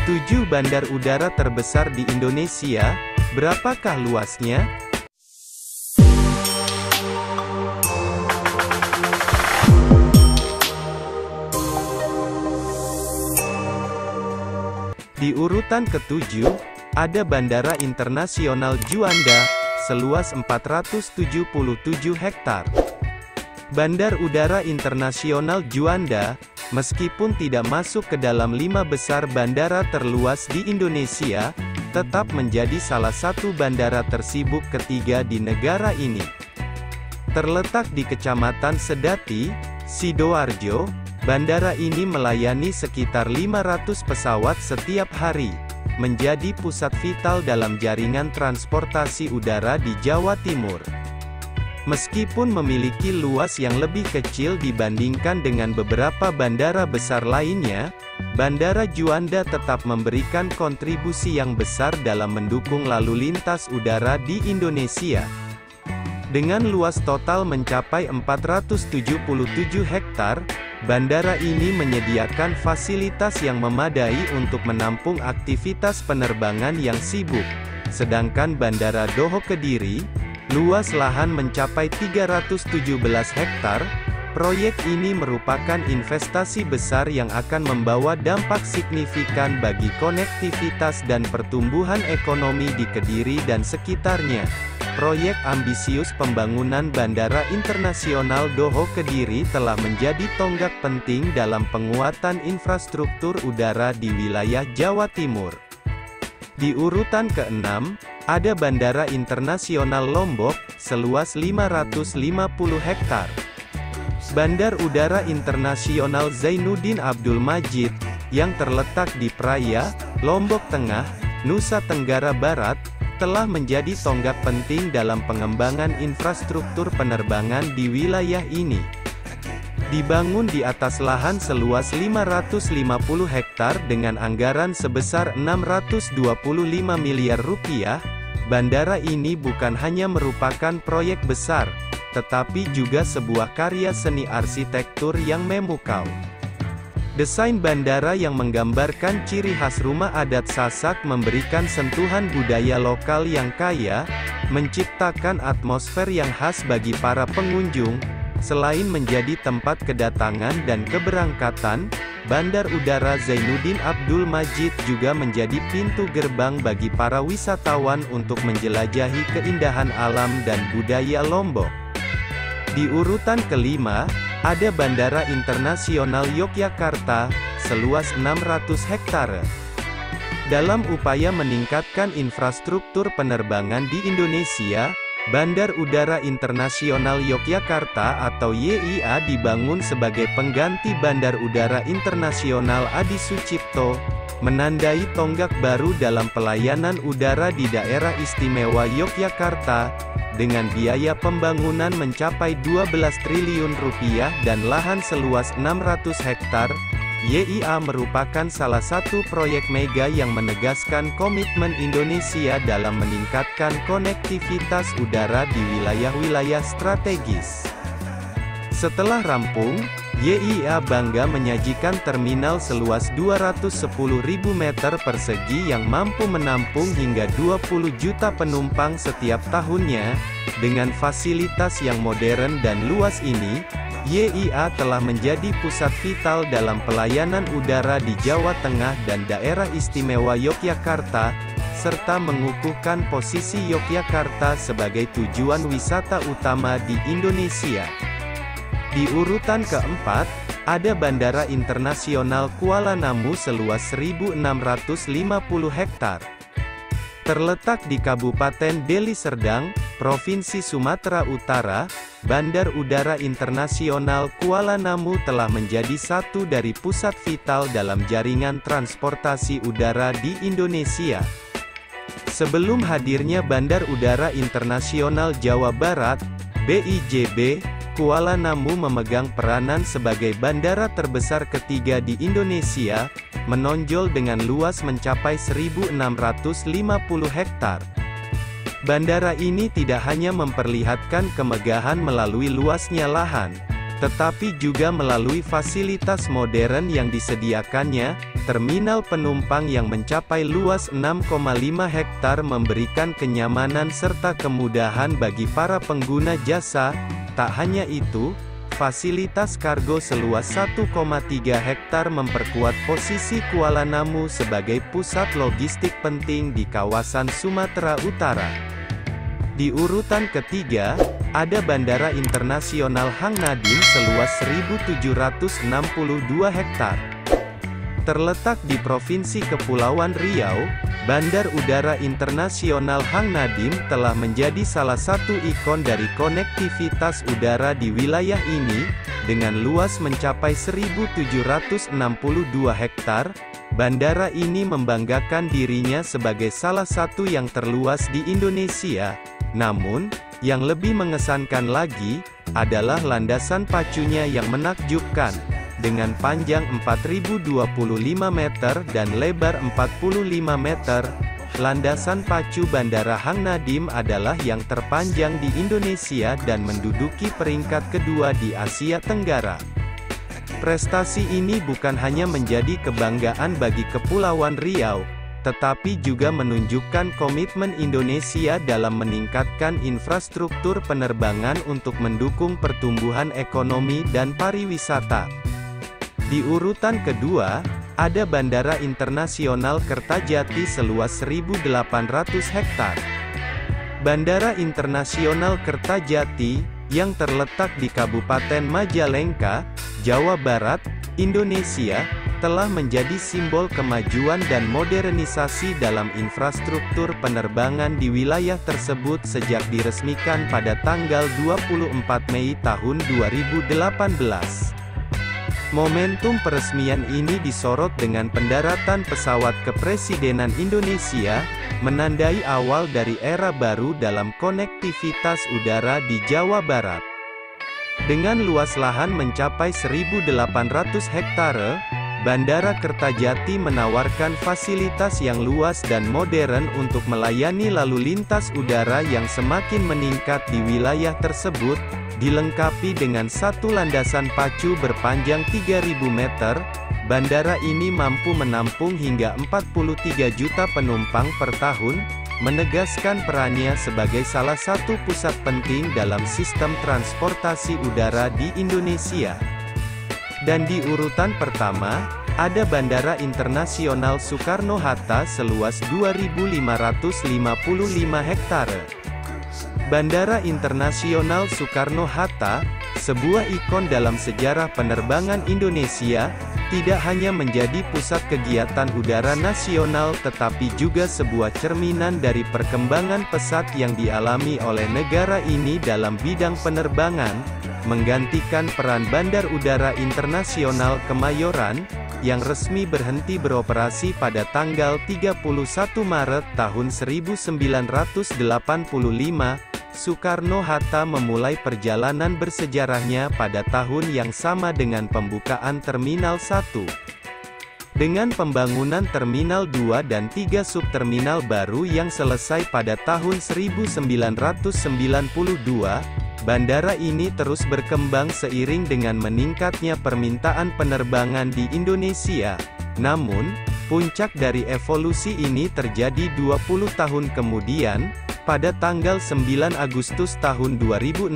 7 bandar udara terbesar di Indonesia, berapakah luasnya? Di urutan ke-7, ada Bandara Internasional Juanda, seluas 477 hektar. Bandar Udara Internasional Juanda, meskipun tidak masuk ke dalam 5 besar bandara terluas di Indonesia, tetap menjadi salah satu bandara tersibuk ketiga di negara ini. Terletak di Kecamatan Sedati, Sidoarjo, bandara ini melayani sekitar 500 pesawat setiap hari, menjadi pusat vital dalam jaringan transportasi udara di Jawa Timur. Meskipun memiliki luas yang lebih kecil dibandingkan dengan beberapa bandara besar lainnya, Bandara Juanda tetap memberikan kontribusi yang besar dalam mendukung lalu lintas udara di Indonesia. Dengan luas total mencapai 477 hektar, bandara ini menyediakan fasilitas yang memadai untuk menampung aktivitas penerbangan yang sibuk. Sedangkan Bandara Doho Kediri, luas lahan mencapai 317 hektar. Proyek ini merupakan investasi besar yang akan membawa dampak signifikan bagi konektivitas dan pertumbuhan ekonomi di Kediri dan sekitarnya. Proyek ambisius pembangunan Bandara Internasional Doho Kediri telah menjadi tonggak penting dalam penguatan infrastruktur udara di wilayah Jawa Timur. Di urutan ke-6, ada Bandara Internasional Lombok, seluas 550 hektar. Bandar Udara Internasional Zainuddin Abdul Majid, yang terletak di Praia, Lombok Tengah, Nusa Tenggara Barat, telah menjadi tonggak penting dalam pengembangan infrastruktur penerbangan di wilayah ini. Dibangun di atas lahan seluas 550 hektar dengan anggaran sebesar 625 miliar rupiah, bandara ini bukan hanya merupakan proyek besar, tetapi juga sebuah karya seni arsitektur yang memukau. Desain bandara yang menggambarkan ciri khas rumah adat Sasak memberikan sentuhan budaya lokal yang kaya, menciptakan atmosfer yang khas bagi para pengunjung. Selain menjadi tempat kedatangan dan keberangkatan, Bandar Udara Zainuddin Abdul Majid juga menjadi pintu gerbang bagi para wisatawan untuk menjelajahi keindahan alam dan budaya Lombok. Di urutan ke-5, ada Bandara Internasional Yogyakarta, seluas 600 hektare. Dalam upaya meningkatkan infrastruktur penerbangan di Indonesia, Bandar Udara Internasional Yogyakarta atau YIA dibangun sebagai pengganti Bandar Udara Internasional Adi Sucipto, menandai tonggak baru dalam pelayanan udara di Daerah Istimewa Yogyakarta. Dengan biaya pembangunan mencapai 12 triliun rupiah dan lahan seluas 600 hektar, YIA merupakan salah satu proyek mega yang menegaskan komitmen Indonesia dalam meningkatkan konektivitas udara di wilayah-wilayah strategis. Setelah rampung, YIA bangga menyajikan terminal seluas 210.000 meter persegi yang mampu menampung hingga 20 juta penumpang setiap tahunnya. Dengan fasilitas yang modern dan luas ini, YIA telah menjadi pusat vital dalam pelayanan udara di Jawa Tengah dan Daerah Istimewa Yogyakarta, serta mengukuhkan posisi Yogyakarta sebagai tujuan wisata utama di Indonesia. Di urutan ke-4, ada Bandara Internasional Kuala Namu seluas 1.650 hektar. Terletak di Kabupaten Deli Serdang, Provinsi Sumatera Utara, Bandar Udara Internasional Kuala Namu telah menjadi satu dari pusat vital dalam jaringan transportasi udara di Indonesia. Sebelum hadirnya Bandar Udara Internasional Jawa Barat, BIJB, Kuala Namu memegang peranan sebagai bandara terbesar ketiga di Indonesia, menonjol dengan luas mencapai 1.650 hektar. Bandara ini tidak hanya memperlihatkan kemegahan melalui luasnya lahan, tetapi juga melalui fasilitas modern yang disediakannya. Terminal penumpang yang mencapai luas 6,5 hektar memberikan kenyamanan serta kemudahan bagi para pengguna jasa. Tak hanya itu, fasilitas kargo seluas 1,3 hektar memperkuat posisi Kuala Namu sebagai pusat logistik penting di kawasan Sumatera Utara. Di urutan ketiga, ada Bandara Internasional Hang Nadiem seluas 1.762 hektar. Terletak di Provinsi Kepulauan Riau, Bandar Udara Internasional Hang Nadiem telah menjadi salah satu ikon dari konektivitas udara di wilayah ini. Dengan luas mencapai 1.762 hektar, bandara ini membanggakan dirinya sebagai salah satu yang terluas di Indonesia. Namun, yang lebih mengesankan lagi, adalah landasan pacunya yang menakjubkan. Dengan panjang 4.025 meter dan lebar 45 meter, landasan pacu Bandara Hang Nadiem adalah yang terpanjang di Indonesia dan menduduki peringkat kedua di Asia Tenggara. Prestasi ini bukan hanya menjadi kebanggaan bagi Kepulauan Riau, tetapi juga menunjukkan komitmen Indonesia dalam meningkatkan infrastruktur penerbangan untuk mendukung pertumbuhan ekonomi dan pariwisata. Di urutan kedua, ada Bandara Internasional Kertajati seluas 1.800 hektar. Bandara Internasional Kertajati, yang terletak di Kabupaten Majalengka, Jawa Barat, Indonesia, telah menjadi simbol kemajuan dan modernisasi dalam infrastruktur penerbangan di wilayah tersebut sejak diresmikan pada tanggal 24 Mei tahun 2018. Momentum peresmian ini disorot dengan pendaratan pesawat Kepresidenan Indonesia, menandai awal dari era baru dalam konektivitas udara di Jawa Barat. Dengan luas lahan mencapai 1.800 hektare, Bandara Kertajati menawarkan fasilitas yang luas dan modern untuk melayani lalu lintas udara yang semakin meningkat di wilayah tersebut. Dilengkapi dengan satu landasan pacu berpanjang 3.000 meter, bandara ini mampu menampung hingga 43 juta penumpang per tahun, menegaskan perannya sebagai salah satu pusat penting dalam sistem transportasi udara di Indonesia. Dan di urutan pertama, ada Bandara Internasional Soekarno-Hatta seluas 2.555 hektare. Bandara Internasional Soekarno-Hatta, sebuah ikon dalam sejarah penerbangan Indonesia, tidak hanya menjadi pusat kegiatan udara nasional tetapi juga sebuah cerminan dari perkembangan pesat yang dialami oleh negara ini dalam bidang penerbangan, menggantikan peran Bandar Udara Internasional Kemayoran, yang resmi berhenti beroperasi pada tanggal 31 Maret tahun 1985. Soekarno-Hatta memulai perjalanan bersejarahnya pada tahun yang sama dengan pembukaan Terminal 1. Dengan pembangunan Terminal 2 dan 3 subterminal baru yang selesai pada tahun 1992, bandara ini terus berkembang seiring dengan meningkatnya permintaan penerbangan di Indonesia. Namun, puncak dari evolusi ini terjadi 20 tahun kemudian, pada tanggal 9 Agustus tahun 2016,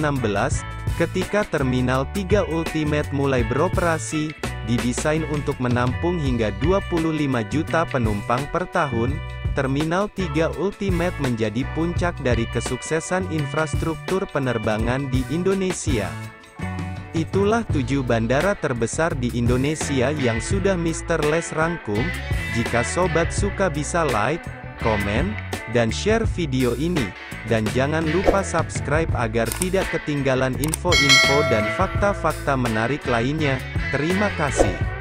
ketika Terminal 3 Ultimate mulai beroperasi, didesain untuk menampung hingga 25 juta penumpang per tahun. Terminal 3 Ultimate menjadi puncak dari kesuksesan infrastruktur penerbangan di Indonesia. Itulah 7 bandara terbesar di Indonesia yang sudah Mr. Les rangkum. Jika sobat suka bisa like, komen, dan share video ini. Dan jangan lupa subscribe agar tidak ketinggalan info-info dan fakta-fakta menarik lainnya. Terima kasih.